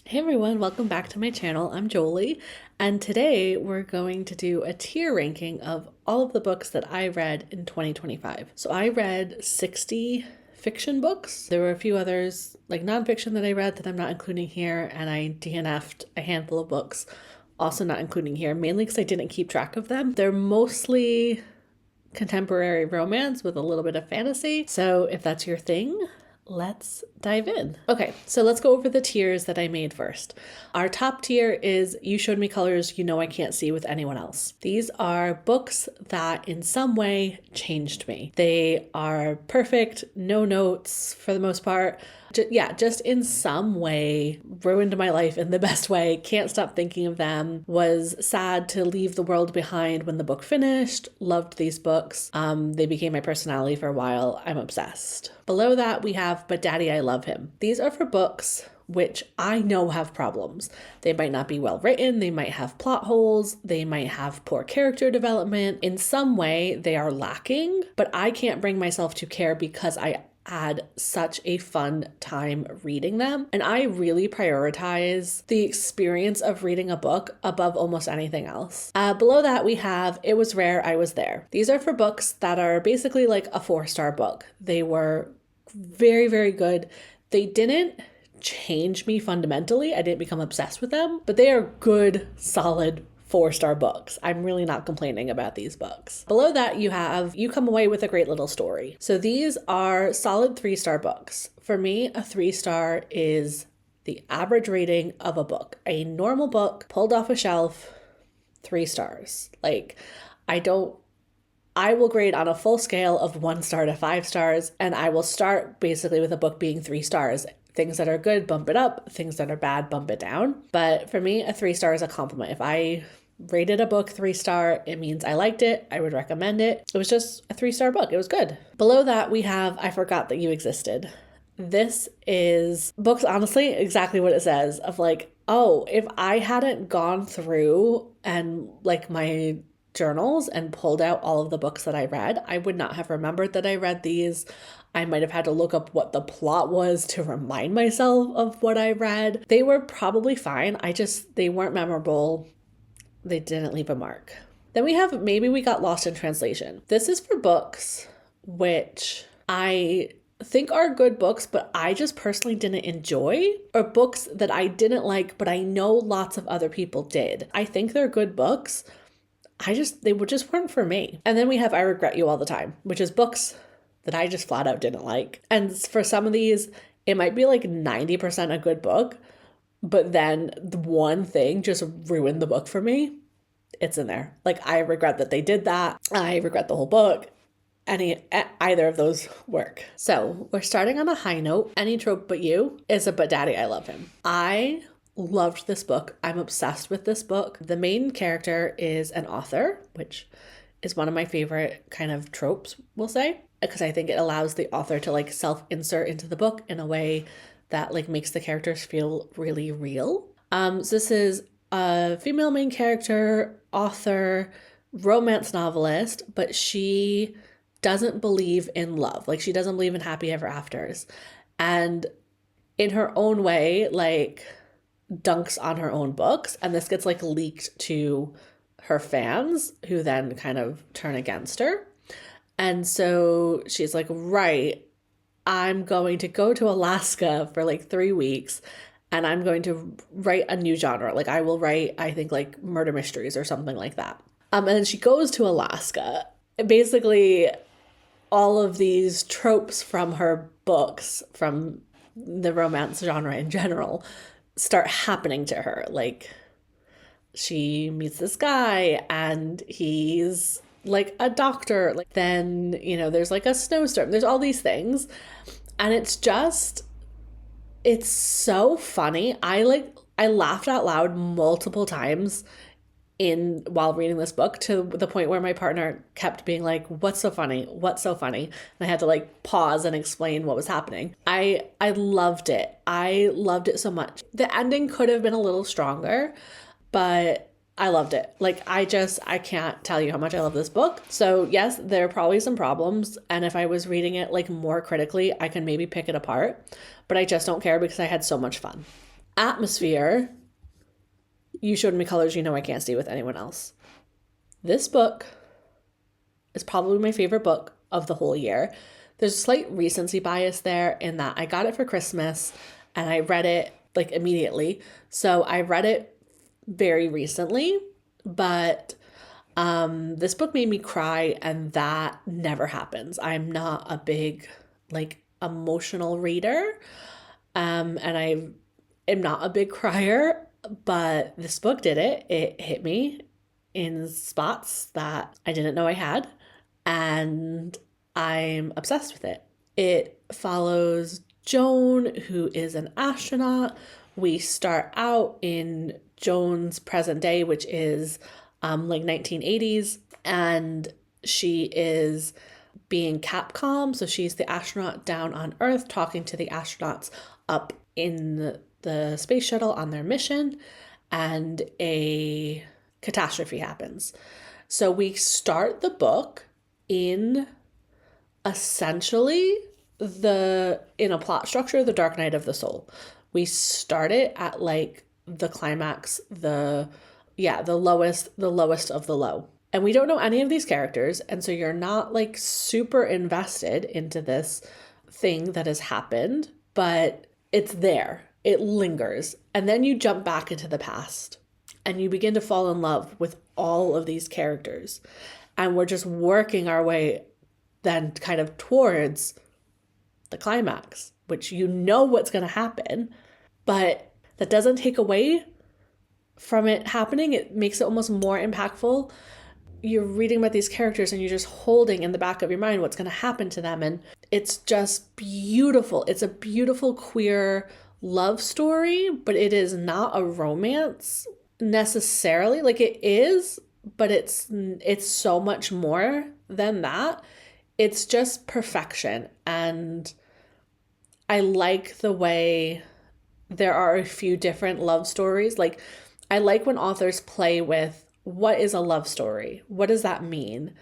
Hey everyone, welcome back to my channel. I'm Jolie, and today we're going to do a tier ranking of all of the books that I read in 2025. So I read 60 fiction books. There were a few others, like nonfiction, that I read that I'm not including here, and I DNF'd a handful of books, also not including here, mainly because I didn't keep track of them. They're mostly contemporary romance with a little bit of fantasy. So if that's your thing, let's dive in. Okay, so let's go over the tiers that I made first. Our top tier is You Showed Me Colors You Know I Can't See with Anyone Else. These are books that in some way changed me. They are perfect, no notes for the most part. Just in some way ruined my life in the best way. Can't stop thinking of them. Was sad to leave the world behind when the book finished. Loved these books. They became my personality for a while. I'm obsessed. Below that, we have But Daddy, I Love Him. These are for books which I know have problems. They might not be well written, they might have plot holes, they might have poor character development. In some way, they are lacking, but I can't bring myself to care because I had such a fun time reading them. And I really prioritize the experience of reading a book above almost anything else. Below that, we have It Was Rare, I Was There. These are for books that are basically like a 4-star book. They were very, very good. They didn't change me fundamentally. I didn't become obsessed with them, but they are good, solid 4-star books. I'm really not complaining about these books. Below that, you have You Come Away with a Great Little Story. So these are solid 3-star books. For me, a 3-star is the average rating of a book. A normal book pulled off a shelf, 3 stars. I will grade on a full scale of 1 star to 5 stars, and I will start basically with a book being 3 stars. Things that are good, bump it up. Things that are bad, bump it down. But for me, a 3-star is a compliment. If I rated a book 3-star, it means I liked it. I would recommend it. It was just a 3-star book. It was good. Below that, we have I Forgot That You Existed. This is books, honestly, exactly what it says of like, oh, if I hadn't gone through and like my journals and pulled out all of the books that I read, I would not have remembered that I read these. I might have had to look up what the plot was to remind myself of what I read. They were probably fine. They weren't memorable. They didn't leave a mark. Then we have Maybe We Got Lost in Translation. This is for books which I think are good books, but I just personally didn't enjoy, or books that I didn't like, but I know lots of other people did. I think they're good books. They just weren't for me. And then we have I Regret You All the Time, which is books that I just flat out didn't like. And for some of these, it might be like 90% a good book, but then the one thing just ruined the book for me. It's in there. Like, I regret that they did that. I regret the whole book. Either of those work. So we're starting on a high note. Any Trope But You is a But Daddy, I Love Him. I loved this book. I'm obsessed with this book. The main character is an author, which is one of my favorite kind of tropes, we'll say, because I think it allows the author to like self-insert into the book in a way that like makes the characters feel really real. So this is a female main character, author, romance novelist, but she doesn't believe in love. Like, she doesn't believe in happy ever afters. And in her own way, like, dunks on her own books. And this gets like leaked to her fans, who then kind of turn against her. And so she's like, right, I'm going to go to Alaska for like 3 weeks and I'm going to write a new genre. Like, I will write, I think, like murder mysteries or something like that. And then she goes to Alaska. Basically, all of these tropes from her books, from the romance genre in general, start happening to her. Like, she meets this guy and he's like a doctor. Like, then, there's like a snowstorm. There's all these things. And it's so funny. I laughed out loud multiple times while reading this book, to the point where my partner kept being like, what's so funny? What's so funny? And I had to like pause and explain what was happening. I loved it. I loved it so much. The ending could have been a little stronger, but I loved it. Like, I can't tell you how much I love this book. So yes, there are probably some problems. And if I was reading it like more critically, I can maybe pick it apart, but I just don't care because I had so much fun. Atmosphere, You Showed Me Colors You Know I Can't Stay With Anyone Else. This book is probably my favorite book of the whole year. There's a slight recency bias there in that I got it for Christmas and I read it like immediately. So I read it very recently, but this book made me cry, and that never happens. I'm not a big like emotional reader, and I am not a big crier, but this book did it. It hit me in spots that I didn't know I had, and I'm obsessed with it. It follows Joan, who is an astronaut. We start out in Joan's present day, which is like 1980s, and she is being Capcom. So she's the astronaut down on Earth talking to the astronauts up in the space shuttle on their mission, and a catastrophe happens. So we start the book in essentially in a plot structure, the Dark Night of the Soul. We start it at like the climax, the lowest of the low. And we don't know any of these characters, and so you're not like super invested into this thing that has happened, but it's there. It lingers. And then you jump back into the past and you begin to fall in love with all of these characters. And we're just working our way then kind of towards the climax, which you know what's going to happen, but that doesn't take away from it happening. It makes it almost more impactful. You're reading about these characters and you're just holding in the back of your mind what's going to happen to them. And it's just beautiful. It's a beautiful queer love story, but it is not a romance necessarily. Like it is, but it's so much more than that. It's just perfection. And I like the way there are a few different love stories. Like I like when authors play with, what is a love story? What does that mean?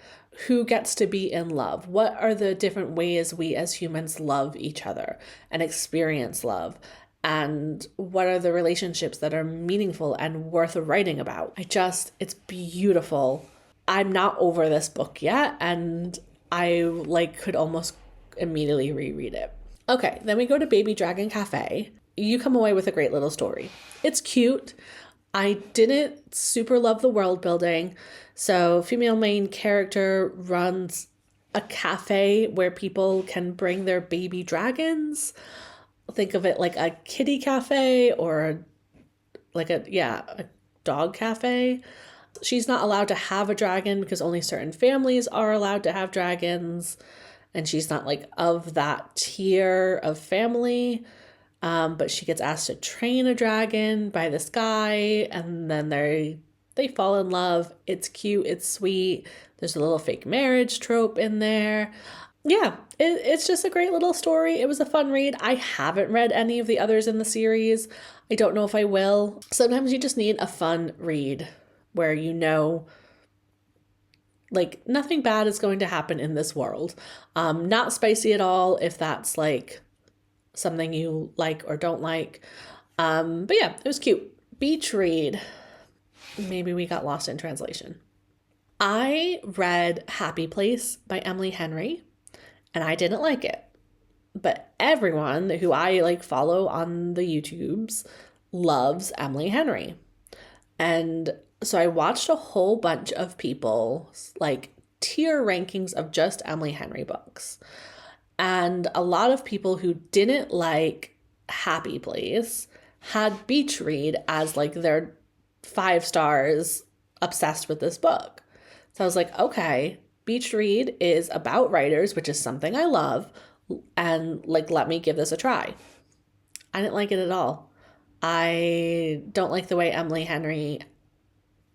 Who gets to be in love? What are the different ways we as humans love each other and experience love? And what are the relationships that are meaningful and worth writing about? It's beautiful. I'm not over this book yet, and I like could almost immediately reread it. Okay, then we go to Baby Dragon Cafe. You come away with a great little story. It's cute. I didn't super love the world building. So female main character runs a cafe where people can bring their baby dragons. Think of it like a kitty cafe or like a dog cafe. She's not allowed to have a dragon because only certain families are allowed to have dragons. And she's not like of that tier of family. But she gets asked to train a dragon by this guy, and then they fall in love. It's cute. It's sweet. There's a little fake marriage trope in there. Yeah, it's just a great little story. It was a fun read. I haven't read any of the others in the series. I don't know if I will. Sometimes you just need a fun read where you know like nothing bad is going to happen in this world. Not spicy at all if that's like something you like or don't like. But yeah, it was cute. Beach read. Maybe we got lost in translation. I read Happy Place by Emily Henry, and I didn't like it. But everyone who I like follow on the YouTubes loves Emily Henry. And so I watched a whole bunch of people like tier rankings of just Emily Henry books. And a lot of people who didn't like Happy Place had Beach Read as like their 5 stars, obsessed with this book. So I was like, okay, Beach Read is about writers, which is something I love, and like, let me give this a try. I didn't like it at all. I don't like the way Emily Henry,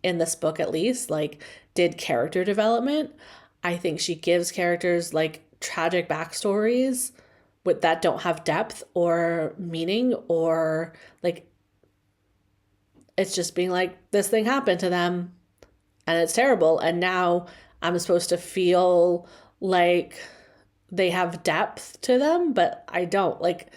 in this book at least, like did character development. I think she gives characters like tragic backstories with that don't have depth or meaning, or like it's just being like, this thing happened to them and it's terrible, and now I'm supposed to feel like they have depth to them, but I don't. Like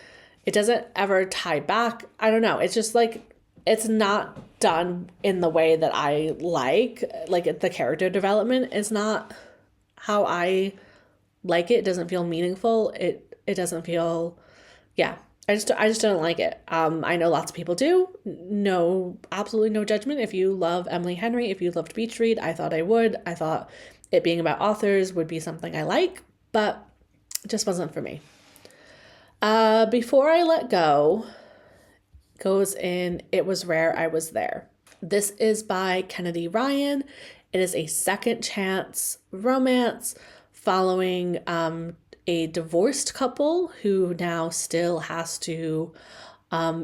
It doesn't ever tie back. I don't know. It's just like, it's not done in the way that I like. Like, the character development is not how I like it. It doesn't feel meaningful. It doesn't feel, yeah. I just don't like it. I know lots of people do. No, absolutely no judgment. If you love Emily Henry, if you loved Beach Read, I thought I would. I thought it being about authors would be something I like, but it just wasn't for me. Before I Let Go goes in It Was Rare I Was There. This is by Kennedy Ryan. It is a second chance romance following a divorced couple who now still has to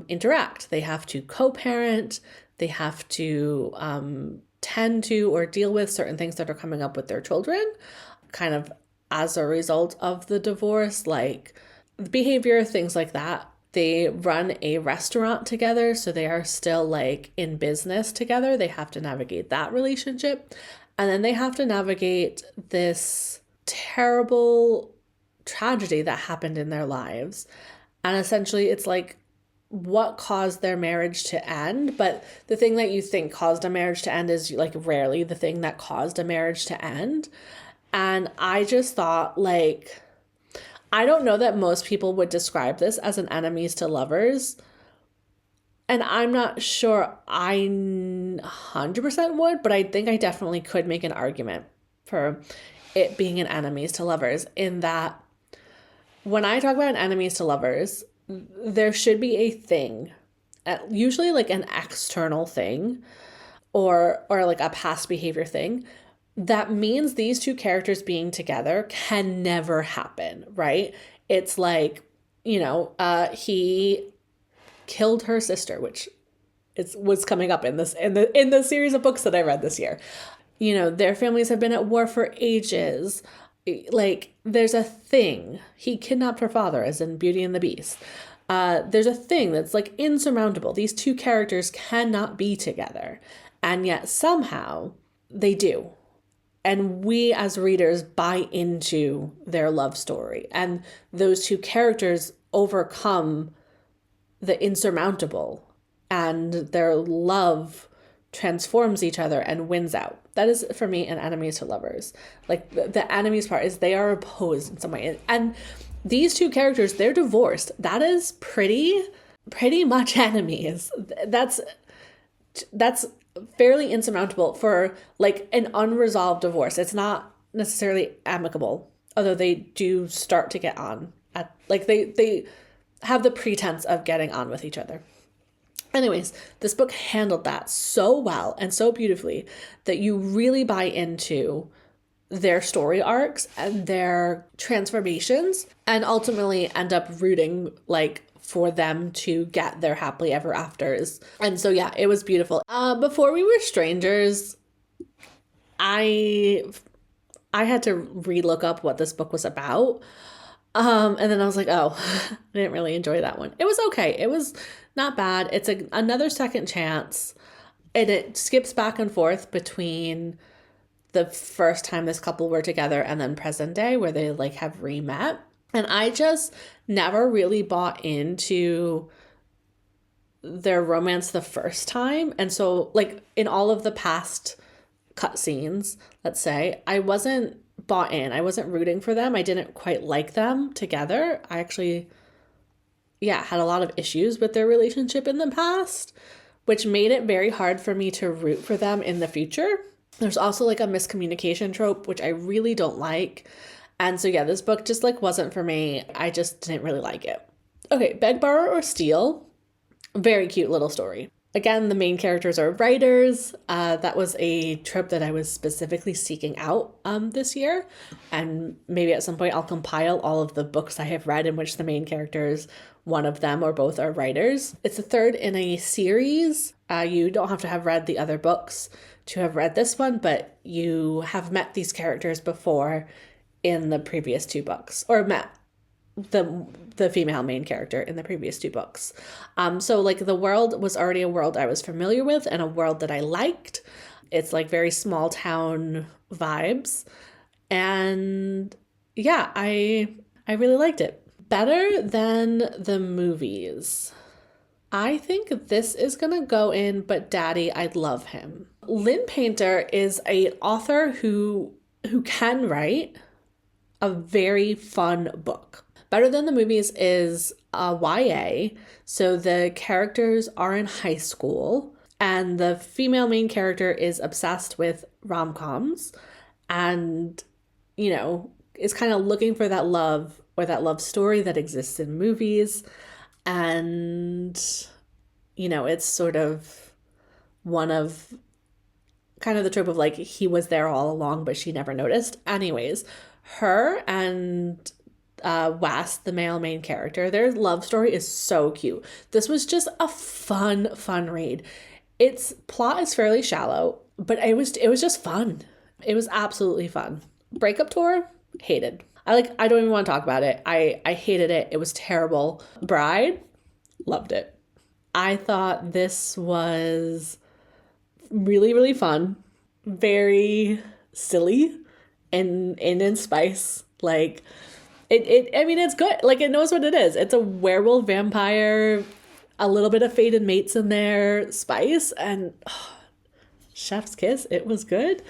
interact. They have to co-parent. They have to tend to or deal with certain things that are coming up with their children, kind of as a result of the divorce, like behavior, things like that. They run a restaurant together, so they are still like in business together. They have to navigate that relationship. And then they have to navigate this terrible tragedy that happened in their lives. And essentially it's like, what caused their marriage to end? But the thing that you think caused a marriage to end is like rarely the thing that caused a marriage to end. And I just thought, like, I don't know that most people would describe this as an enemies to lovers. And I'm not sure I 100% would, but I think I definitely could make an argument for it being an enemies to lovers, in that when I talk about an enemies to lovers, there should be a thing, usually like an external thing or like a past behavior thing, that means these two characters being together can never happen, right? It's like, he killed her sister, which was coming up in the series of books that I read this year. Their families have been at war for ages. Like, there's a thing. He kidnapped her father, as in Beauty and the Beast. There's a thing that's like insurmountable. These two characters cannot be together. And yet somehow they do. And we as readers buy into their love story. And those two characters overcome the insurmountable. And their love transforms each other and wins out. That is, for me, an enemies to lovers. Like, the enemies part is they are opposed in some way. And these two characters, they're divorced. That is pretty much enemies. That's fairly insurmountable for like an unresolved divorce. It's not necessarily amicable, although they do start to get on at, like, they have the pretense of getting on with each other. Anyways, this book handled that so well and so beautifully that you really buy into their story arcs and their transformations, and ultimately end up rooting like for them to get their happily ever afters. And so yeah, it was beautiful. Before We Were Strangers, I had to relook up what this book was about. And then I was like, oh, I didn't really enjoy that one. It was okay. It was not bad. It's another second chance. And it skips back and forth between the first time this couple were together and then present day, where they like have re-met. And I just never really bought into their romance the first time. And so like in all of the past cutscenes, let's say, I wasn't bought in. I wasn't rooting for them. I didn't quite like them together. I actually, had a lot of issues with their relationship in the past, which made it very hard for me to root for them in the future. There's also like a miscommunication trope, which I really don't like. And so this book just like wasn't for me. I just didn't really like it. Okay, Beg, Borrow, or Steal. Very cute little story. Again, the main characters are writers. That was a trope that I was specifically seeking out this year. And maybe at some point I'll compile all of the books I have read in which the main characters, one of them or both, are writers. It's the third in a series. You don't have to have read the other books to have read this one, but you have met these characters before in the previous two books, or met the female main character in the previous two books. So like the world was already a world I was familiar with and a world that I liked. It's like very small town vibes. And I really liked it. Better than the movies. I think this is going to go in, but Daddy, I love him. Lynn Painter is an author who can write a very fun book. Better Than the Movies is a YA, so the characters are in high school, and the female main character is obsessed with rom-coms and, you know, is kind of looking for that love or that love story that exists in movies. And, you know, it's sort of one of kind of the trope of like he was there all along, but she never noticed. Anyways, her and Wes, the male main character, their love story is so cute. This was just a fun read. Its plot is fairly shallow, but it was just fun. It was absolutely fun. Breakup Tour, hated. I don't even want to talk about it. I hated it. It was terrible. Bride, loved it. I thought this was really, really fun. Very silly and in spice. Like I mean, it's good. Like, it knows what it is. It's a werewolf vampire, a little bit of Fated Mates in there, spice, and chef's kiss. It was good.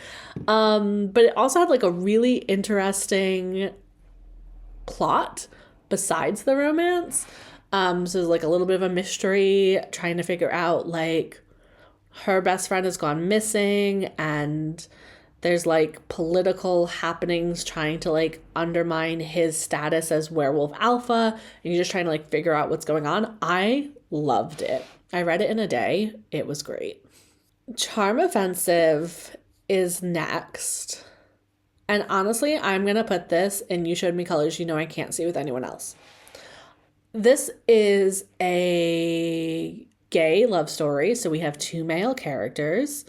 But it also had like a really interesting plot besides the romance. So there's like a little bit of a mystery, trying to figure out like her best friend has gone missing, and there's like political happenings trying to like undermine his status as werewolf alpha, and you're just trying to like figure out what's going on. I loved it. I read it in a day. It was great. Charm Offensive is next. And honestly, I'm going to put this in You Showed Me Colors You Know I Can't See with anyone else. This is a gay love story. So we have two male characters.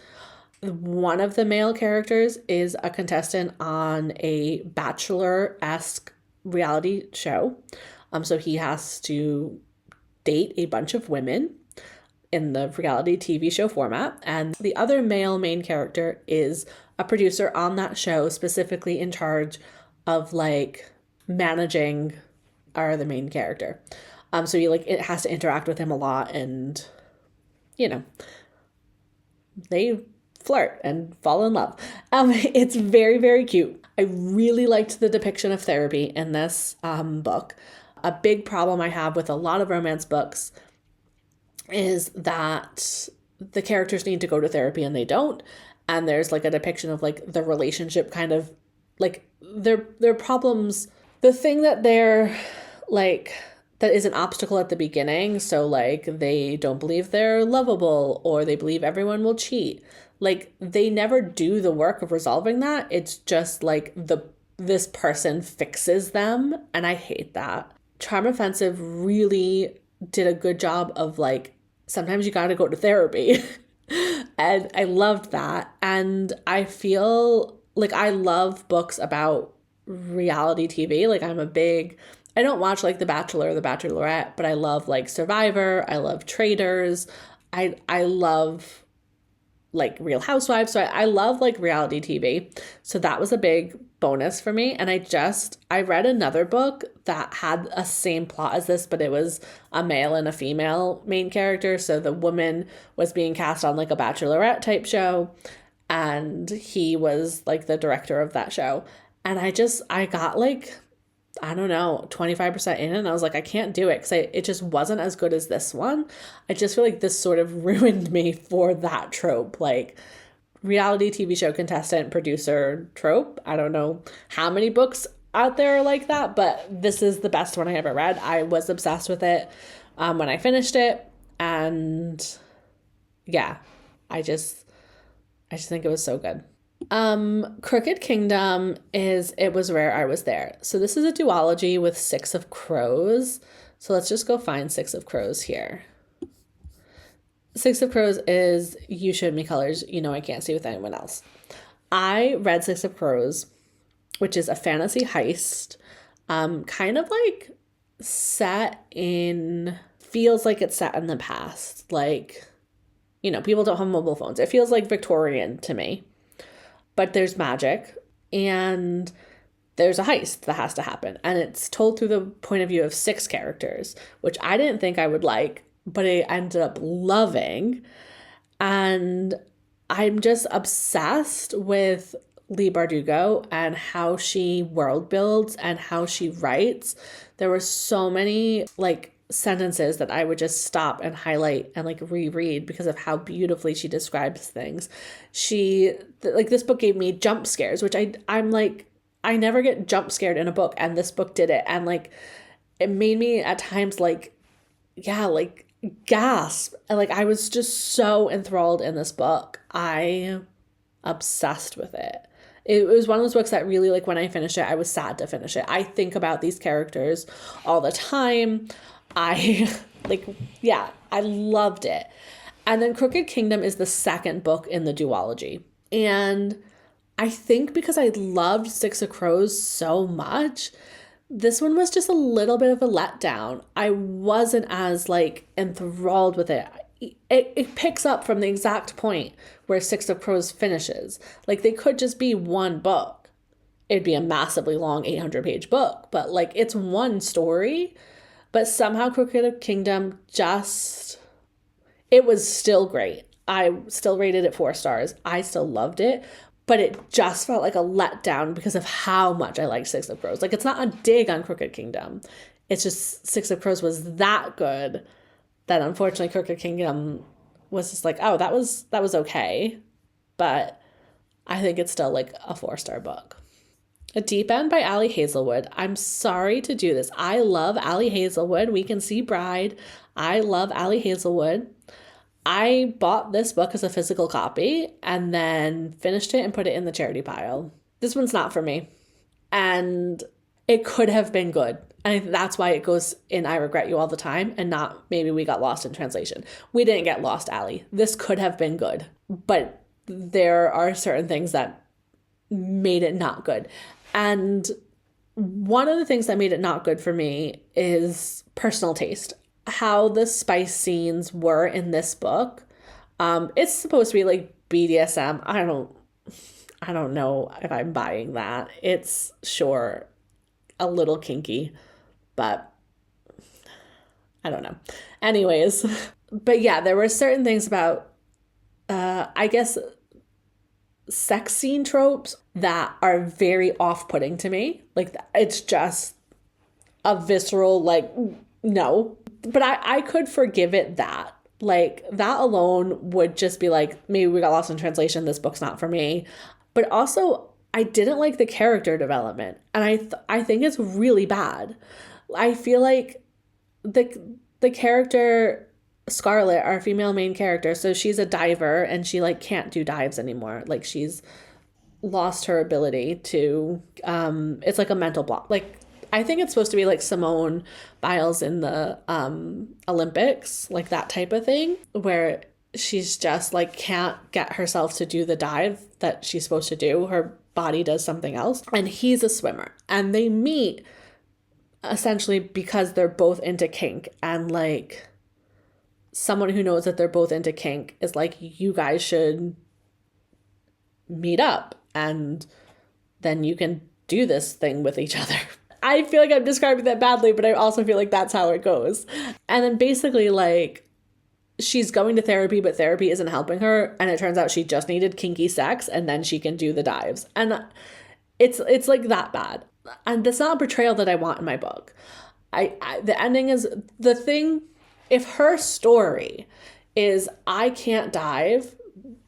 One of the male characters is a contestant on a Bachelor-esque reality show. So he has to date a bunch of women in the reality TV show format. And the other male main character is a producer on that show, specifically in charge of like managing our other main character. So you like, it has to interact with him a lot, and, you know, they flirt and fall in love. It's very, very cute. I really liked the depiction of therapy in this book. A big problem I have with a lot of romance books is that the characters need to go to therapy and they don't. And there's like a depiction of like the relationship kind of like their problems. The thing that they're like, that is an obstacle at the beginning. So like they don't believe they're lovable, or they believe everyone will cheat. Like they never do the work of resolving that. It's just like this person fixes them. And I hate that. Charm Offensive really did a good job of like, sometimes you got to go to therapy. And I loved that. And I feel like I love books about reality TV. Like I don't watch like The Bachelor or The Bachelorette, but I love like Survivor. I love Traitors. I love like Real Housewives. So I love like reality TV. So that was a big bonus for me. And I read another book that had a same plot as this, but it was a male and a female main character. So the woman was being cast on like a Bachelorette type show, and he was like the director of that show. And I got like, I don't know, 25% in, and I was like, I can't do it because it just wasn't as good as this one. I just feel like this sort of ruined me for that trope, like reality TV show contestant producer trope. I don't know how many books out there are like that, but this is the best one I ever read. I was obsessed with it when I finished it, and yeah, I just think it was so good. Crooked Kingdom is It Was Rare I Was There. So this is a duology with Six of Crows. So let's just go find Six of Crows here. Six of Crows is You Showed Me Colors You Know I Can't See with anyone else. I read Six of Crows, which is a fantasy heist, kind of like feels like it's set in the past. Like, you know, people don't have mobile phones. It feels like Victorian to me. But there's magic, and there's a heist that has to happen. And it's told through the point of view of 6 characters, which I didn't think I would like, but I ended up loving. And I'm just obsessed with Leigh Bardugo and how she world builds and how she writes. There were so many like sentences that I would just stop and highlight and like reread because of how beautifully she describes things. This book gave me jump scares, which I'm like, I never get jump scared in a book, and this book did it. And like, it made me at times like, yeah, like gasp. And like, I was just so enthralled in this book. I obsessed with it. It was one of those books that really, like, when I finished it, I was sad to finish it. I think about these characters all the time. I loved it. And then Crooked Kingdom is the second book in the duology. And I think because I loved Six of Crows so much, this one was just a little bit of a letdown. I wasn't as like enthralled with it. It picks up from the exact point where Six of Crows finishes. Like, they could just be one book. It'd be a massively long 800-page book, but like, it's one story. But somehow Crooked Kingdom it was still great. I still rated it 4 stars. I still loved it, but it just felt like a letdown because of how much I liked Six of Crows. Like, it's not a dig on Crooked Kingdom. It's just Six of Crows was that good that unfortunately Crooked Kingdom was just like, oh, that was okay. But I think it's still like a 4-star book. A Deep End by Ali Hazelwood. I'm sorry to do this. I love Ali Hazelwood. We Can See Bride. I love Ali Hazelwood. I bought this book as a physical copy and then finished it and put it in the charity pile. This one's not for me. And it could have been good. And that's why it goes in I Regret You All the Time and not maybe we got lost in translation. We didn't get lost, Ali. This could have been good. But there are certain things that made it not good. And one of the things that made it not good for me is personal taste. How the spice scenes were in this book. It's supposed to be like BDSM. I don't know if I'm buying that. It's sure a little kinky, but I don't know. Anyways, but yeah, there were certain things about, I guess, sex scene tropes that are very off-putting to me. Like, it's just a visceral, like, no. But I could forgive it that. Like, that alone would just be like, maybe we got lost in translation, this book's not for me. But also, I didn't like the character development. And I think it's really bad. I feel like the character Scarlett, our female main character, so she's a diver and she like can't do dives anymore. Like, she's lost her ability to it's like a mental block. Like, I think it's supposed to be like Simone Biles in the Olympics, like that type of thing, where she's just like can't get herself to do the dive that she's supposed to do. Her body does something else. And he's a swimmer. And they meet essentially because they're both into kink. And like, someone who knows that they're both into kink is like, you guys should meet up and then you can do this thing with each other. I feel like I'm describing that badly, but I also feel like that's how it goes. And then basically, like, she's going to therapy, but therapy isn't helping her. And it turns out she just needed kinky sex and then she can do the dives. And it's like that bad. And that's not a portrayal that I want in my book. The ending is the thing. If her story is I can't dive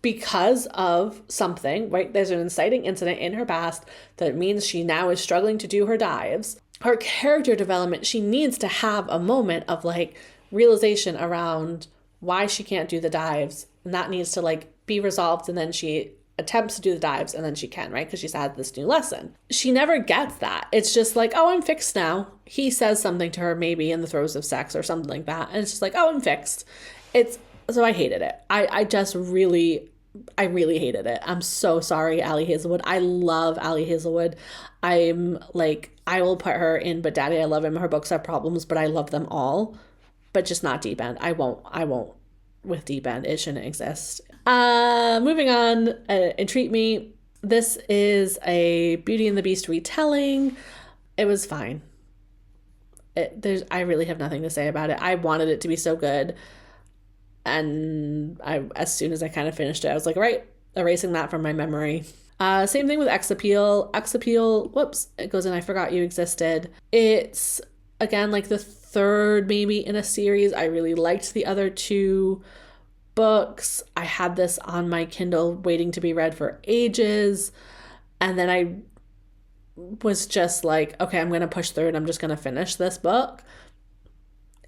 because of something, right? There's an inciting incident in her past that means she now is struggling to do her dives. Her character development, she needs to have a moment of like realization around why she can't do the dives. And that needs to like be resolved. And then she attempts to do the dives and then she can, right? Because she's had this new lesson. She never gets that. It's just like, oh, I'm fixed now. He says something to her maybe in the throes of sex or something like that. And it's just like, oh, I'm fixed. So I hated it. I really hated it. I'm so sorry, Ali Hazelwood. I love Ali Hazelwood. I'm like, I will put her in But Daddy, I Love Him. Her books have problems, but I love them all. But just not Deep End. I won't with Deep End. It shouldn't exist. Moving on. Entreat Me. This is a Beauty and the Beast retelling. It was fine. I really have nothing to say about it. I wanted it to be so good. And as soon as I kind of finished it, I was like, right, erasing that from my memory. Same thing with Ex Appeal. Ex Appeal, whoops, it goes in I Forgot You Existed. It's, again, like the third maybe in a series. I really liked the other two books. I had this on my Kindle waiting to be read for ages. And then I was just like, okay, I'm going to push through and I'm just going to finish this book.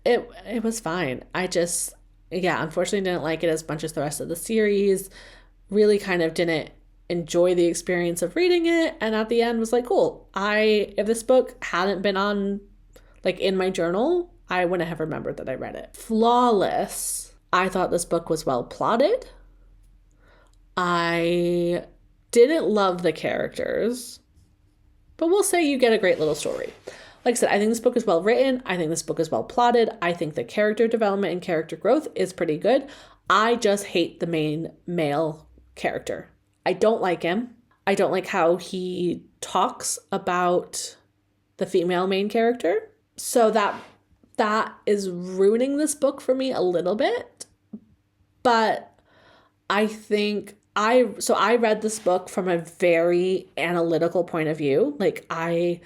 It was fine. Unfortunately didn't like it as much as the rest of the series. Really kind of didn't enjoy the experience of reading it. And at the end was like, cool. If this book hadn't been on, like, in my journal, I wouldn't have remembered that I read it. Flawless. I thought this book was well plotted. I didn't love the characters, but we'll say you get a great little story. Like I said, I think this book is well written. I think this book is well plotted. I think the character development and character growth is pretty good. I just hate the main male character. I don't like him. I don't like how he talks about the female main character. So that is ruining this book for me a little bit. But I think I read this book from a very analytical point of view. Like, I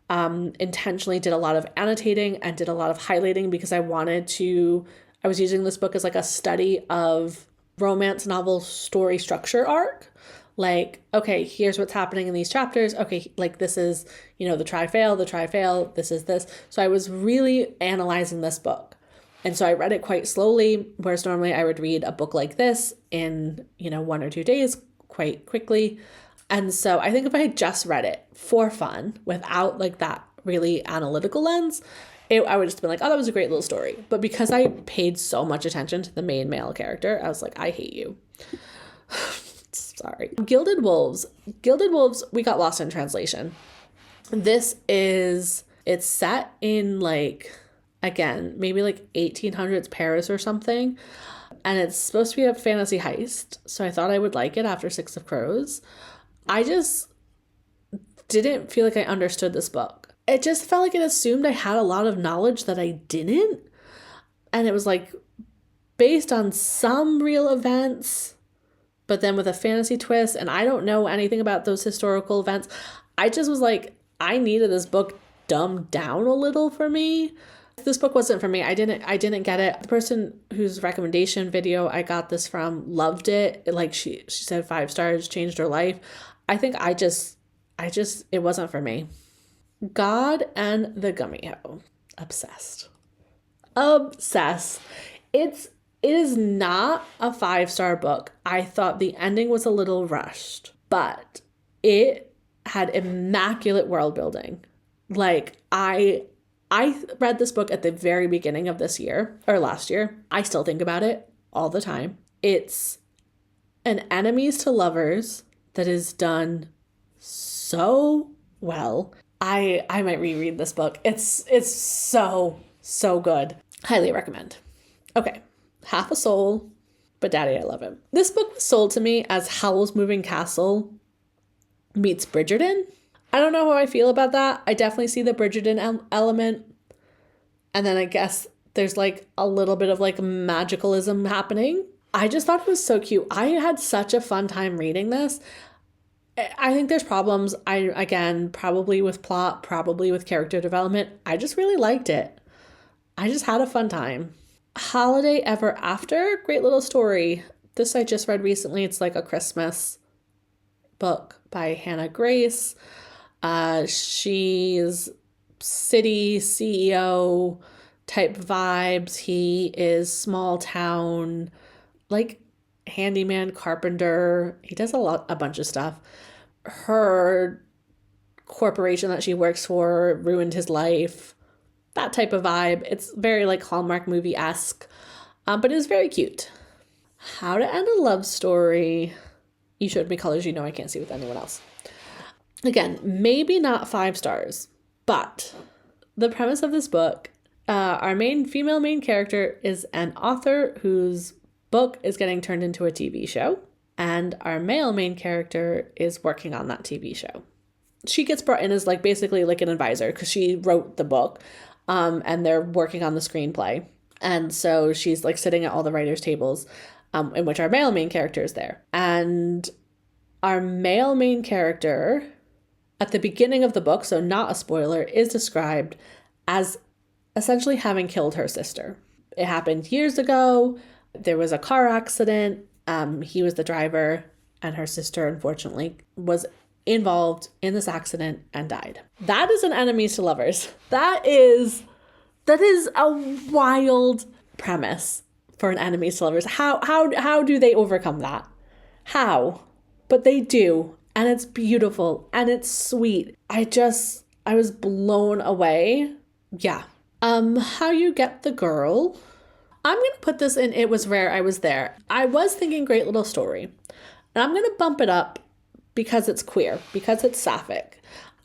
intentionally did a lot of annotating and did a lot of highlighting because I was using this book as like a study of romance novel story structure arc. Like, okay, here's what's happening in these chapters. Okay, like this is, the try-fail, this is this. So I was really analyzing this book. And so I read it quite slowly, whereas normally I would read a book like this in, 1 or 2 days quite quickly. And so I think if I had just read it for fun without like that really analytical lens, I would just been like, oh, that was a great little story. But because I paid so much attention to the main male character, I was like, I hate you. Sorry. Gilded Wolves, we got lost in translation. It's set in like, again, maybe like 1800s Paris or something. And it's supposed to be a fantasy heist. So I thought I would like it after Six of Crows. I just didn't feel like I understood this book. It just felt like it assumed I had a lot of knowledge that I didn't. And it was like based on some real events, but then with a fantasy twist. And I don't know anything about those historical events. I just was like, I needed this book dumbed down a little for me. This book wasn't for me. I didn't get it. The person whose recommendation video I got this from loved it. Like she said 5 stars, changed her life. I think it wasn't for me. God and the Gummyho. Obsessed. It is not a 5-star book. I thought the ending was a little rushed, but it had immaculate world building. Like I read this book at the very beginning of this year or last year. I still think about it all the time. It's an enemies to lovers that is done so well. I might reread this book. It's so good. Highly recommend. Okay, Half a Soul, but Daddy, I Love Him. This book was sold to me as Howl's Moving Castle meets Bridgerton. I don't know how I feel about that. I definitely see the Bridgerton element. And then I guess there's like a little bit of like magicalism happening. I just thought it was so cute. I had such a fun time reading this. I think there's problems. Again, probably with plot, probably with character development. I just really liked it. I just had a fun time. Holiday Ever After, great little story. This I just read recently. It's like a Christmas book by Hannah Grace. She's city CEO type vibes. He is small town, like handyman, carpenter. He does a bunch of stuff. Her corporation that she works for ruined his life. That type of vibe. It's very like Hallmark movie-esque, but it's very cute. How to End a Love Story. You showed me colors you know I can't see with anyone else. Again, maybe not 5 stars, but the premise of this book, our female main character is an author whose book is getting turned into a TV show. and our male main character is working on that TV show. She gets brought in as like basically like an advisor because she wrote the book, and they're working on the screenplay. And so she's like sitting at all the writers' tables, in which our male main character is there. And our male main character at the beginning of the book, so not a spoiler, is described as essentially having killed her sister. It happened years ago. There was a car accident. He was the driver, and her sister, unfortunately, was involved in this accident and died. That is an enemies to lovers. That is a wild premise for an enemies to lovers. How do they overcome that? How? But they do, and it's beautiful and it's sweet. I was blown away. Yeah. How you get the girl? I'm going to put this in It Was Rare, I Was There. I was thinking great little story. And I'm going to bump it up because it's queer, because it's sapphic.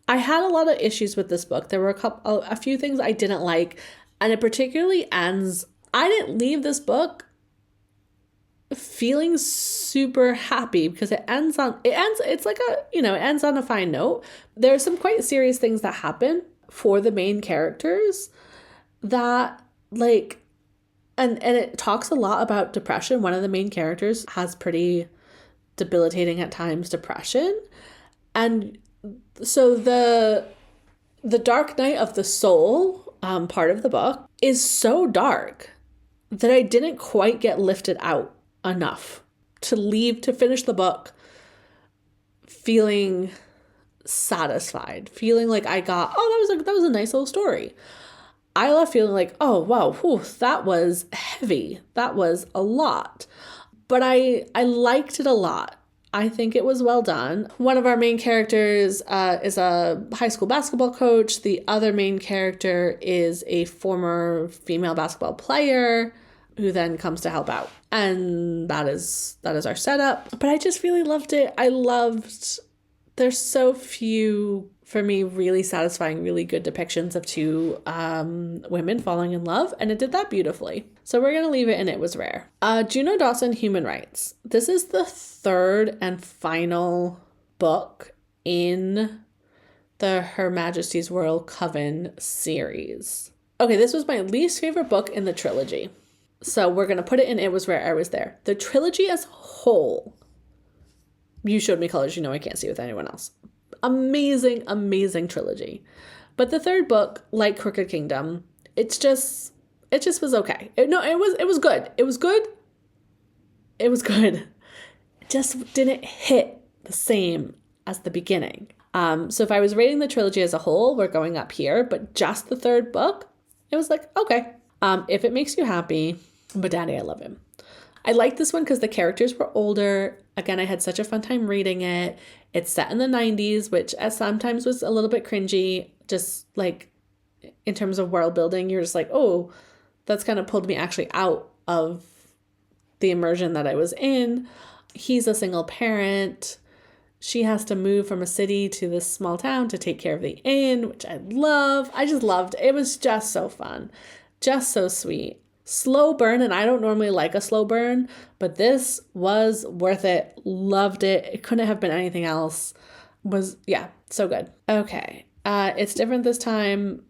I had a lot of issues with this book. There were a few things I didn't like, and it particularly ends. I didn't leave this book feeling super happy because it ends on a fine note. There's some quite serious things that happen for the main characters that like, and it talks a lot about depression. One of the main characters has pretty debilitating at times depression. And so the dark night of the soul part of the book is so dark that I didn't quite get lifted out enough to finish the book feeling satisfied, feeling like I got, that was a nice little story. I left feeling like, oh wow, that was heavy. That was a lot. But I liked it a lot. I think it was well done. One of our main characters is a high school basketball coach. The other main character is a former female basketball player who then comes to help out. And that is our setup. But I just really loved it. There's so few, for me, really satisfying, really good depictions of two women falling in love, and it did that beautifully. So we're going to leave it in It Was Rare. Juno Dawson, Human Rights. This is the third and final book in the Her Majesty's Royal Coven series. Okay, this was my least favorite book in the trilogy. So we're going to put it in It Was Rare, I Was There. The trilogy as a whole, you showed me colors, I can't see with anyone else. Amazing, amazing trilogy. But the third book, like Crooked Kingdom, it just was okay. It was good. It was good. It was good. It just didn't hit the same as the beginning. So if I was rating the trilogy as a whole, we're going up here, but just the third book, it was like, okay. If it makes you happy, but Daddy, I love him. I like this one because the characters were older. Again, I had such a fun time reading it. It's set in the 90s, which sometimes was a little bit cringy, just like in terms of world building. You're just like, oh, that's kind of pulled me actually out of the immersion that I was in. He's a single parent. She has to move from a city to this small town to take care of the inn, which I love. I just loved. It was just so fun. Just so sweet. Slow burn, and I don't normally like a slow burn, but this was worth it. Loved it. It couldn't have been anything else. So good. Okay. It's different this time.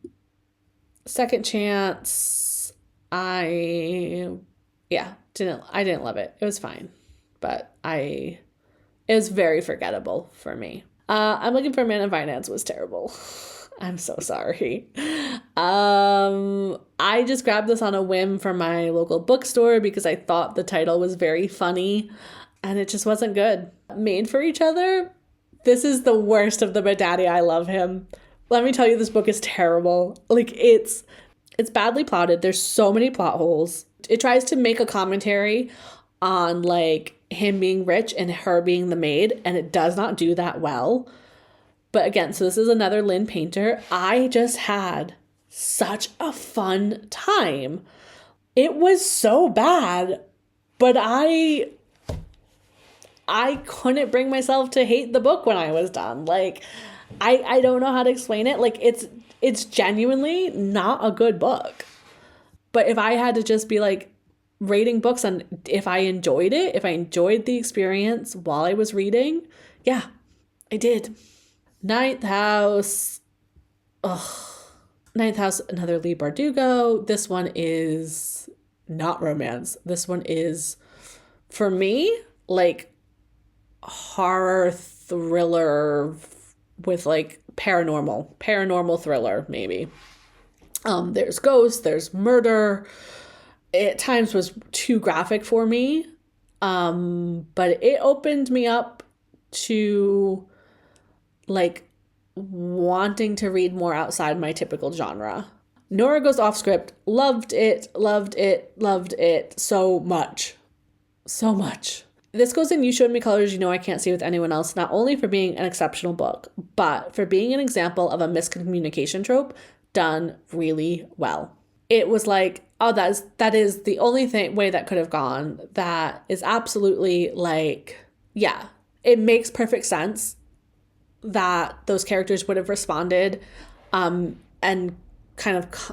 Second chance. I didn't love it. It was fine, but it was very forgettable for me. I'm Looking for a Man in Finance was terrible. I'm so sorry. I just grabbed this on a whim from my local bookstore because I thought the title was very funny and it just wasn't good. Made for Each Other. This is the worst of the But Daddy, I Love Him. Let me tell you, this book is terrible. Like it's badly plotted. There's so many plot holes. It tries to make a commentary on like him being rich and her being the maid, and it does not do that well. But again, so this is another Lynn Painter. I just had such a fun time. It was so bad, but I couldn't bring myself to hate the book when I was done. Like, I don't know how to explain it. Like, it's genuinely not a good book. But if I had to just be like, rating books on if I enjoyed it, if I enjoyed the experience while I was reading. Yeah, I did. Ninth House. Ugh. Ninth House, another Leigh Bardugo. This one is not romance. This one is, for me, like horror thriller with like paranormal thriller, maybe. There's ghosts, there's murder. It at times was too graphic for me. But it opened me up to like wanting to read more outside my typical genre. Nora Goes Off Script. Loved it so much. So much. This goes in You Showed Me Colors You Know I Can't See With Anyone Else, not only for being an exceptional book, but for being an example of a miscommunication trope done really well. It was like, oh, that is the only way that could have gone. That is absolutely like, yeah, it makes perfect sense that those characters would have responded and kind of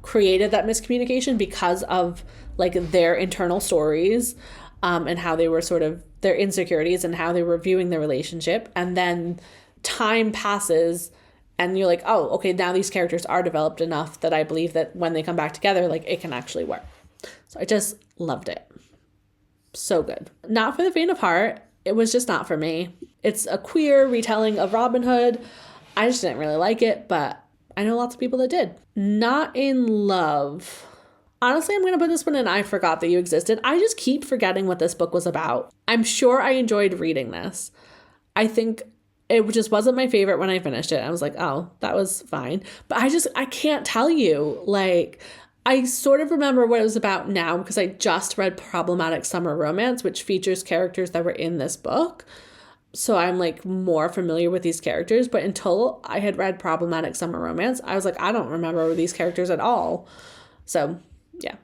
created that miscommunication because of like their internal stories and how they were sort of their insecurities and how they were viewing the relationship. And then time passes and you're like, oh, okay, now these characters are developed enough that I believe that when they come back together, like it can actually work. So I just loved it. So good. Not for the faint of heart. It was just not for me. It's a queer retelling of Robin Hood. I just didn't really like it, but I know lots of people that did. Not in Love. Honestly, I'm going to put this one in I Forgot That You Existed. I just keep forgetting what this book was about. I'm sure I enjoyed reading this. I think it just wasn't my favorite when I finished it. I was like, oh, that was fine. But I can't tell you. Like, I sort of remember what it was about now because I just read Problematic Summer Romance, which features characters that were in this book. So I'm like more familiar with these characters. But until I had read Problematic Summer Romance, I was like, I don't remember these characters at all. So yeah.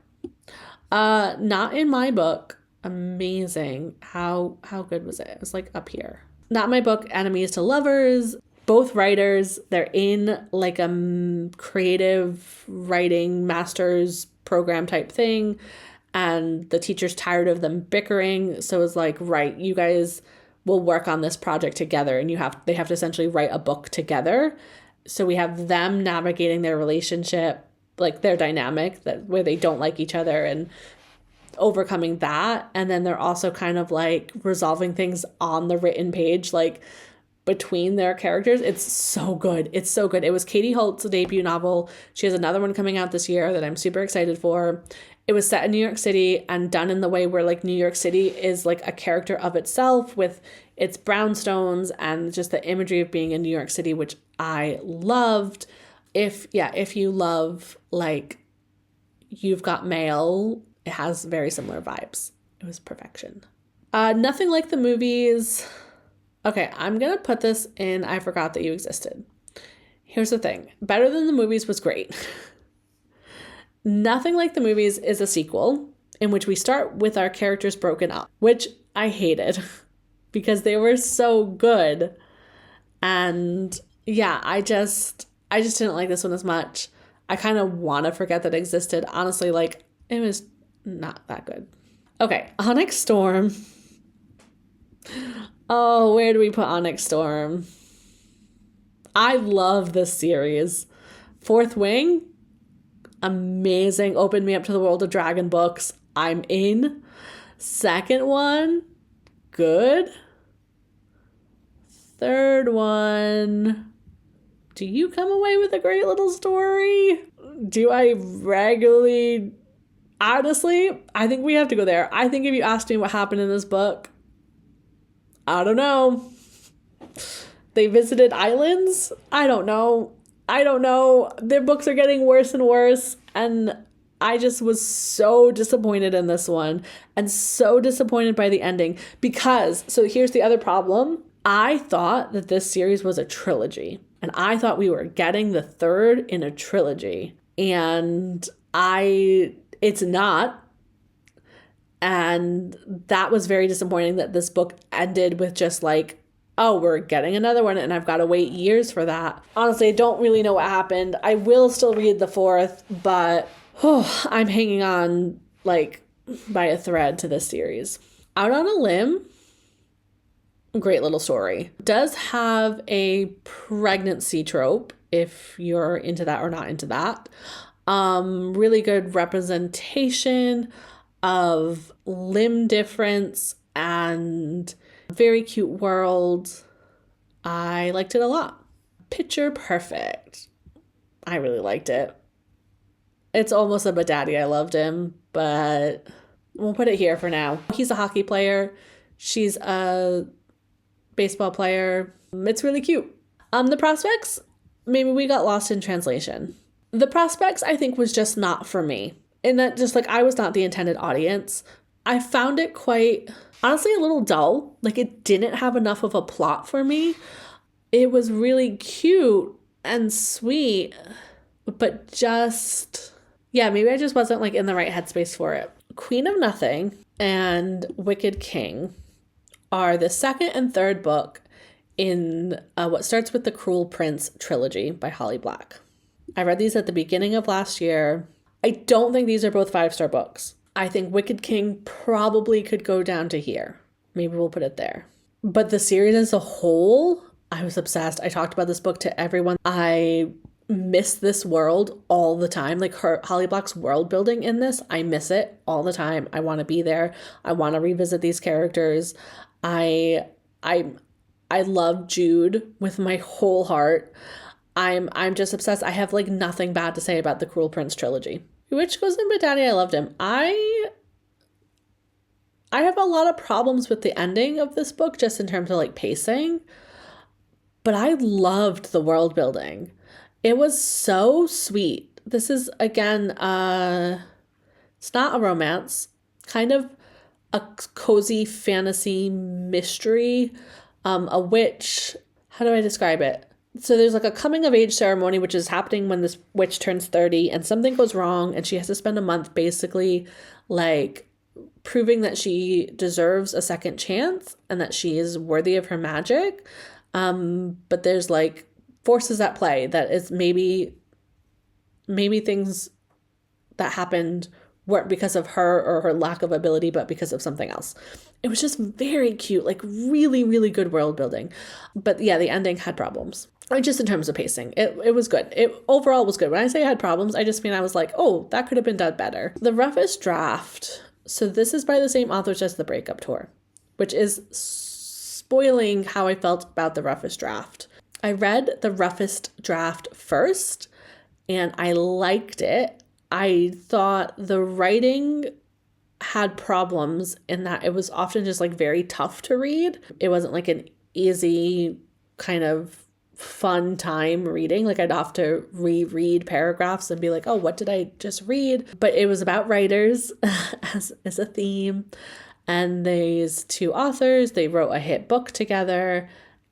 Not in My Book. Amazing. How good was it? It was like up here. Not My Book, Enemies to Lovers. Both writers, they're in like a creative writing master's program type thing. And the teacher's tired of them bickering. So it's like, right, you guys will work on this project together. And they have to essentially write a book together. So we have them navigating their relationship, like their dynamic where they don't like each other and overcoming that. And then they're also kind of like resolving things on the written page, like between their characters. It's so good. It's so good. It was Katie Holt's debut novel. She has another one coming out this year that I'm super excited for. It was set in New York City and done in the way where like New York City is like a character of itself with its brownstones and just the imagery of being in New York City, which I loved. If you love like You've Got Mail, it has very similar vibes. It was perfection. Nothing Like the Movies. Okay, I'm going to put this in I Forgot That You Existed. Here's the thing. Better Than the Movies was great. Nothing Like the Movies is a sequel in which we start with our characters broken up, which I hated because they were so good. And yeah, I just didn't like this one as much. I kind of want to forget that it existed. Honestly, like it was not that good. Okay, Onyx Storm. Oh, where do we put Onyx Storm? I love this series. Fourth Wing, amazing. Opened me up to the world of dragon books. I'm in. Second one, good. Third one, do you come away with a great little story? Do I regularly... Honestly, I think we have to go there. I think if you asked me what happened in this book, I don't know. They visited islands? I don't know. Their books are getting worse and worse. And I just was so disappointed in this one and so disappointed by the ending because, so here's the other problem. I thought that this series was a trilogy and I thought we were getting the third in a trilogy and it's not. And that was very disappointing that this book ended with just like, oh, we're getting another one and I've got to wait years for that. Honestly, I don't really know what happened. I will still read the fourth, but I'm hanging on like by a thread to this series. Out on a Limb, great little story. Does have a pregnancy trope, if you're into that or not into that. Really good representation of limb difference and very cute world. I liked it a lot. Picture Perfect. I really liked it. It's almost a but daddy, I loved him, but we'll put it here for now. He's a hockey player. She's a baseball player. It's really cute. The Prospects, maybe we got lost in translation. The Prospects, I think, was just not for me. In that, just like, I was not the intended audience. I found it quite, honestly, a little dull. Like, it didn't have enough of a plot for me. It was really cute and sweet, but just, yeah, maybe I just wasn't like in the right headspace for it. Queen of Nothing and Wicked King are the second and third book in what starts with the Cruel Prince trilogy by Holly Black. I read these at the beginning of last year. I don't think these are both 5-star books. I think Wicked King probably could go down to here. Maybe we'll put it there. But the series as a whole, I was obsessed. I talked about this book to everyone. I miss this world all the time. Like Holly Black's world building in this, I miss it all the time. I want to be there. I want to revisit these characters. I love Jude with my whole heart. I'm just obsessed. I have like nothing bad to say about the Cruel Prince trilogy. Which goes in, but daddy, I loved him. I have a lot of problems with the ending of this book, just in terms of like pacing, but I loved the world building. It was so sweet. This is, again, it's not a romance, kind of a cozy fantasy mystery, a witch. How do I describe it? So there's like a coming of age ceremony, which is happening when this witch turns 30 and something goes wrong. And she has to spend a month basically like proving that she deserves a second chance and that she is worthy of her magic. But there's like forces at play that is maybe things that happened weren't because of her or her lack of ability, but because of something else. It was just very cute, like really, really good world building. But yeah, the ending had problems. Just in terms of pacing, it was good. It overall was good. When I say I had problems, I just mean I was like, oh, that could have been done better. The Roughest Draft. So this is by the same authors as The Breakup Tour, which is spoiling how I felt about The Roughest Draft. I read The Roughest Draft first, and I liked it. I thought the writing had problems in that it was often just like very tough to read. It wasn't like an easy kind of fun time reading. Like I'd have to reread paragraphs and be like, oh, what did I just read? But it was about writers as a theme. And these two authors, they wrote a hit book together.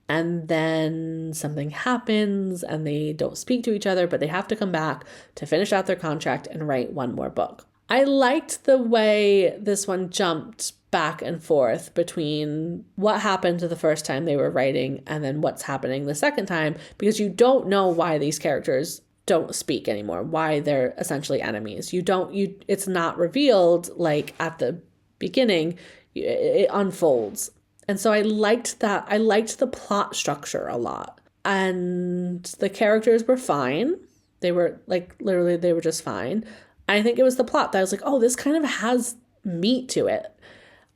And then something happens and they don't speak to each other, but they have to come back to finish out their contract and write one more book. I liked the way this one jumped back and forth between what happened the first time they were writing and then what's happening the second time, because you don't know why these characters don't speak anymore, why they're essentially enemies. It's not revealed like at the beginning, it unfolds. And so I liked that. I liked the plot structure a lot. And the characters were fine. They were like, literally, they were just fine. I think it was the plot that I was like, oh, this kind of has meat to it.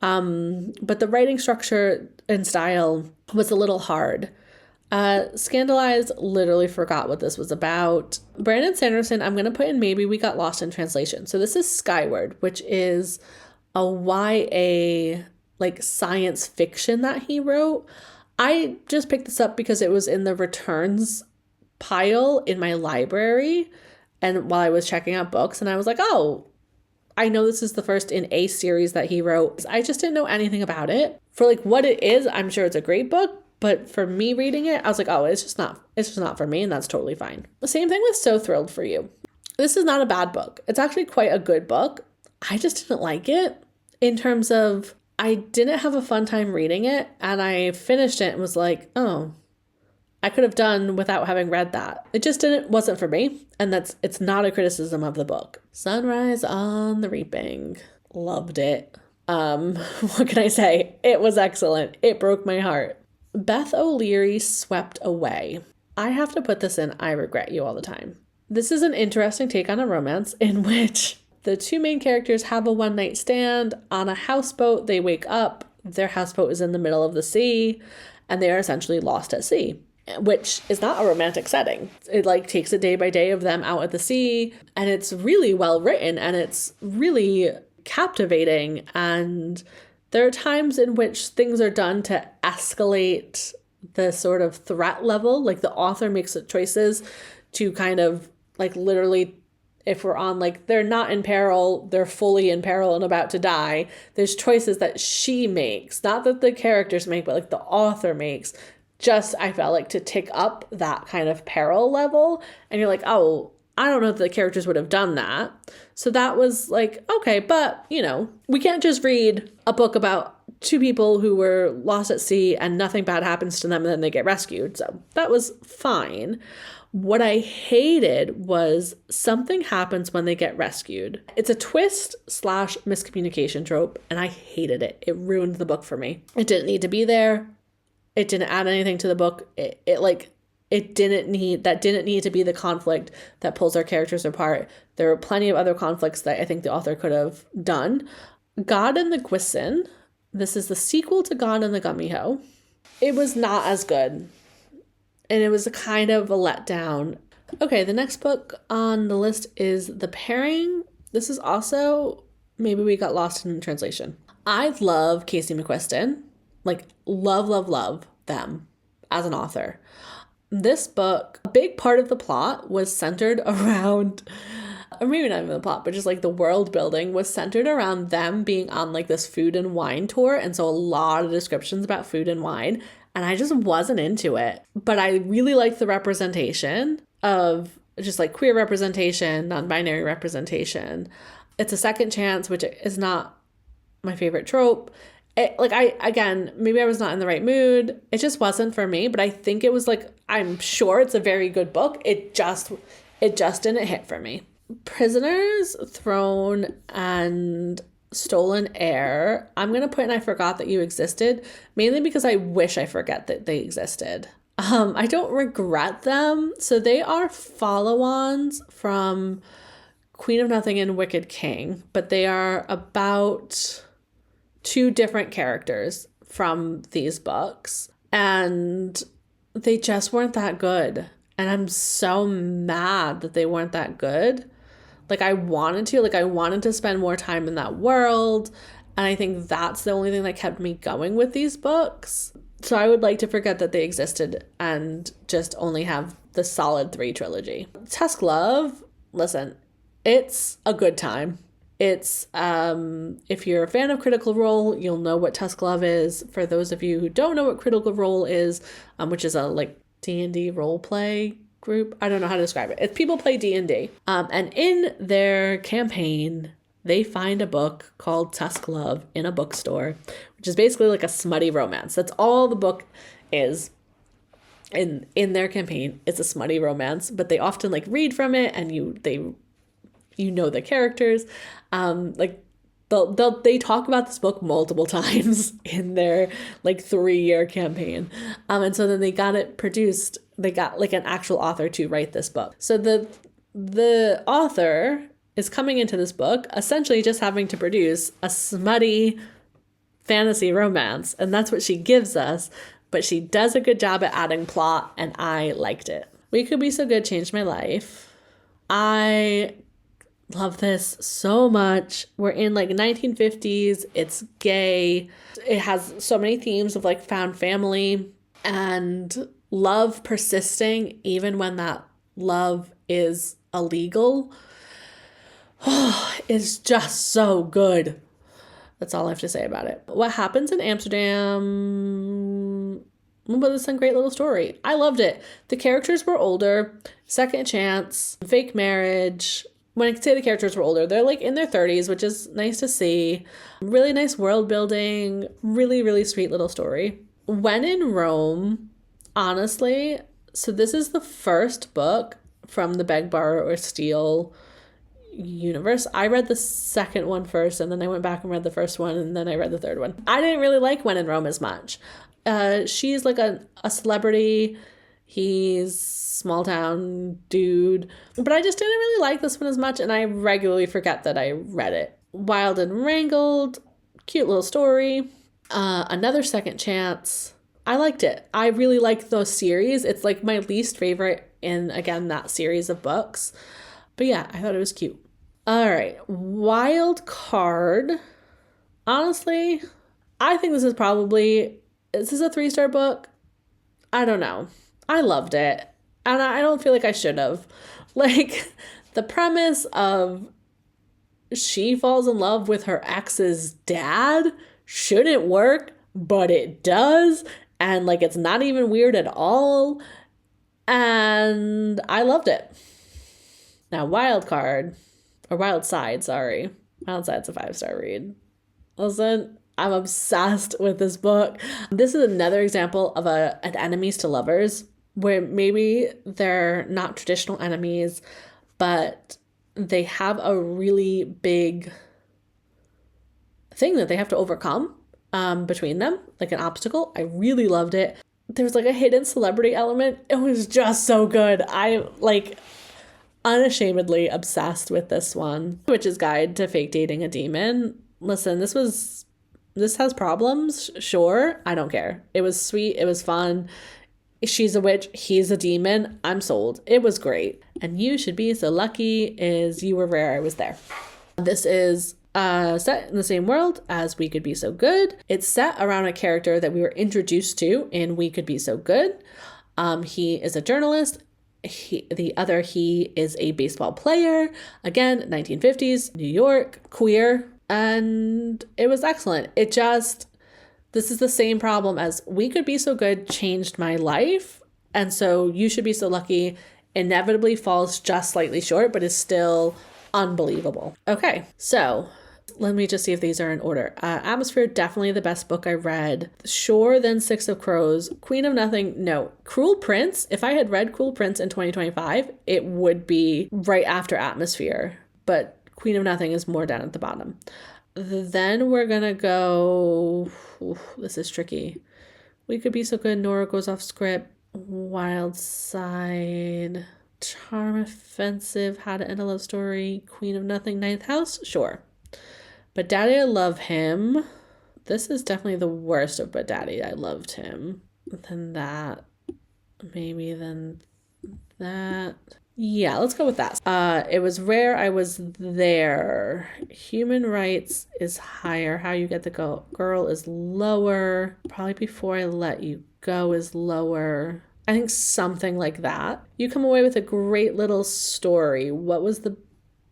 But the writing structure and style was a little hard. Scandalized literally forgot what this was about. Brandon Sanderson, I'm going to put in maybe we got lost in translation. So this is Skyward, which is a YA like science fiction that he wrote. I just picked this up because it was in the returns pile in my library. And while I was checking out books, and I was like, oh, I know this is the first in a series that he wrote. I just didn't know anything about it. For like what it is, I'm sure it's a great book. But for me reading it, I was like, oh, it's just not for me. And that's totally fine. The same thing with So Thrilled for You. This is not a bad book. It's actually quite a good book. I just didn't like it in terms of I didn't have a fun time reading it, and I finished it and was like, oh, I could have done without having read that. It just wasn't for me, and it's not a criticism of the book. Sunrise on the Reaping. loved it. What can I say? It was excellent. It broke my heart. Beth O'Leary Swept Away. I have to put this in I Regret You all the time. This is an interesting take on a romance in which the two main characters have a one-night stand on a houseboat. They wake up, their houseboat is in the middle of the sea, and they are essentially lost at sea, which is not a romantic setting. It like takes a day by day of them out at the sea, and it's really well written, and it's really captivating, and there are times in which things are done to escalate the sort of threat level. Like the author makes choices to kind of like literally, if we're on like they're not in peril, they're fully in peril and about to die, there's choices that she makes, not that the characters make, but like the author makes, just I felt like to tick up that kind of peril level. And you're like, oh, I don't know if the characters would have done that. So that was like, okay, but you know, we can't just read a book about two people who were lost at sea and nothing bad happens to them and then they get rescued. So that was fine. What I hated was something happens when they get rescued. It's a twist / miscommunication trope, and I hated it. It ruined the book for me. It didn't need to be there. It didn't add anything to the book. It didn't need to be the conflict that pulls our characters apart. There were plenty of other conflicts that I think the author could have done. God and the Gwisin. This is the sequel to God and the Gummyho. It was not as good. And it was a kind of a letdown. Okay, the next book on the list is The Pairing. This is also, maybe we got lost in translation. I love Casey McQuiston. Like, love them as an author. This book, a big part of the plot was centered around, or maybe not even the plot, but just like the world building was centered around them being on like this food and wine tour. And so a lot of descriptions about food and wine. And I just wasn't into it. But I really liked the representation of just like queer representation, non-binary representation. It's a second chance, which is not my favorite trope. Maybe I was not in the right mood. It just wasn't for me. But I think it was like, I'm sure it's a very good book. It just didn't hit for me. Prisoners, Throne, and Stolen Heir, I'm going to put in I Forgot That You Existed, mainly because I wish I forget that they existed. I don't regret them. So they are follow-ons from Queen of Nothing and Wicked King, but they are about two different characters from these books, and they just weren't that good. And I'm so mad that they weren't that good. Like I wanted to spend more time in that world. And I think that's the only thing that kept me going with these books. So I would like to forget that they existed and just only have the solid 3 trilogy. Tusk Love, listen, it's a good time. It's, if you're a fan of Critical Role, you'll know what Tusk Love is. For those of you who don't know what Critical Role is, which is a like D&D role play group. I don't know how to describe it. It's people play D&D. And in their campaign, they find a book called Tusk Love in a bookstore, which is basically like a smutty romance. That's all the book is. In their campaign, it's a smutty romance, but they often like read from it, and you know the characters. They talk about this book multiple times in their like 3-year campaign. And so then they got it produced. They got like an actual author to write this book. So the author is coming into this book essentially just having to produce a smutty fantasy romance. And that's what she gives us. But she does a good job at adding plot, and I liked it. We Could Be So Good changed my life. I love this so much. We're in like 1950s. It's gay. It has so many themes of like found family and love persisting even when that love is illegal. It's just so good. That's all I have to say about it. What Happens in Amsterdam? But it's a great little story. I loved it. The characters were older. Second chance. Fake marriage. When I say the characters were older, they're like in their 30s, which is nice to see. Really nice world building. Really, really sweet little story. When in Rome, honestly, so this is the first book from the Beg, Borrow, or Steal universe. I read the second one first, and then I went back and read the first one, and then I read the third one. I didn't really like When in Rome as much. She's like a celebrity. He's small town dude. But I just didn't really like this one as much, and I regularly forget that I read it. Wild and Wrangled, cute little story. Another Second Chance. I liked it. I really like those series. It's like my least favorite in, again, that series of books. But yeah, I thought it was cute. All right, Wild Card. Honestly, I think this is a 3-star book. I don't know. I loved it. And I don't feel like I should have. Like, the premise of she falls in love with her ex's dad shouldn't work, but it does. And like, it's not even weird at all. And I loved it. Now, Wild Side's a 5-star read. Listen, I'm obsessed with this book. This is another example of an enemies to lovers, where maybe they're not traditional enemies, but they have a really big thing that they have to overcome between them, like an obstacle. I really loved it. There's like a hidden celebrity element. It was just so good. I like unashamedly obsessed with this one. Witch's Guide to Fake Dating a Demon. Listen, this has problems, sure. I don't care. It was sweet. It was fun. She's a witch. He's a demon. I'm sold. It was great. And You Should Be So Lucky is You Were Rare, I Was There. This is set in the same world as We Could Be So Good. It's set around a character that we were introduced to in We Could Be So Good. He is a journalist. The other he is a baseball player. Again, 1950s, New York, queer. And it was excellent. This is the same problem as We Could Be So Good changed my life. And so You Should Be So Lucky inevitably falls just slightly short, but is still unbelievable. Okay, so let me just see if these are in order. Atmosphere, definitely the best book I read. Sure, then Six of Crows. Queen of Nothing, no. Cruel Prince, if I had read Cruel Prince in 2025, it would be right after Atmosphere. But Queen of Nothing is more down at the bottom. Then we're gonna go, this is tricky. We Could Be So Good, Nora Goes Off Script, Wild Side, Charm Offensive, How to End a Love Story, Queen of Nothing, Ninth House, sure. But Daddy, I Love Him. This is definitely the worst of But Daddy, I Loved Him. Then that, maybe then that. Yeah, let's go with that. It Was Rare, I Was There. Human Rights is higher. How You Get the Girl is lower. Probably Before I Let You Go is lower. I think something like that. You come away with a great little story. What was the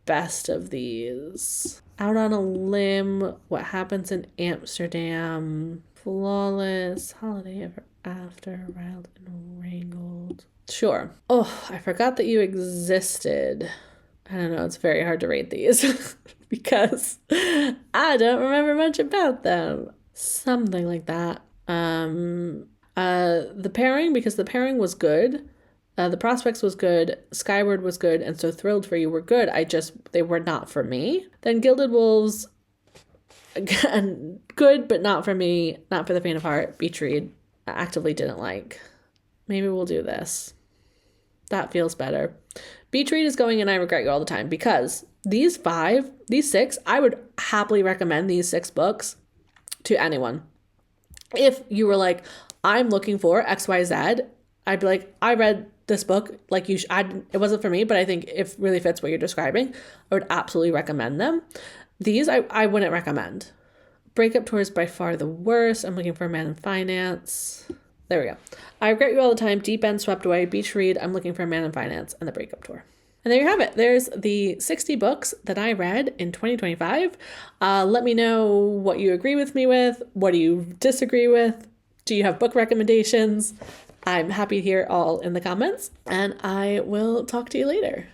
best of these? Out on a Limb, What Happens in Amsterdam, Flawless, Holiday Ever After, Wild and Wrangled. Sure. Oh, I forgot that you existed. I don't know, it's very hard to rate these because I don't remember much about them. Something like that. The Pairing, because The Pairing was good. The Prospects was good, Skyward was good, and so Thrilled for You were good. They were not for me. Then Gilded Wolves, again, good, but not for me, not for the faint of heart. Beach Read, I actively didn't like. Maybe we'll do this. That feels better. Beach Read is going in I Regret You All the Time, because these 6, I would happily recommend these 6 books to anyone. If you were like, I'm looking for XYZ, I'd be like, I read this book, like it wasn't for me, but I think it really fits what you're describing. I would absolutely recommend them. These I wouldn't recommend. Breakup Tour is by far the worst. I'm looking for a Man in Finance. There we go. I Regret You All the Time, Deep End, Swept Away, Beach Read, I'm Looking for a Man in Finance, and The Breakup Tour. And there you have it. There's the 60 books that I read in 2025. Let me know what you agree with me with. What do you disagree with? Do you have book recommendations? I'm happy to hear all in the comments, and I will talk to you later.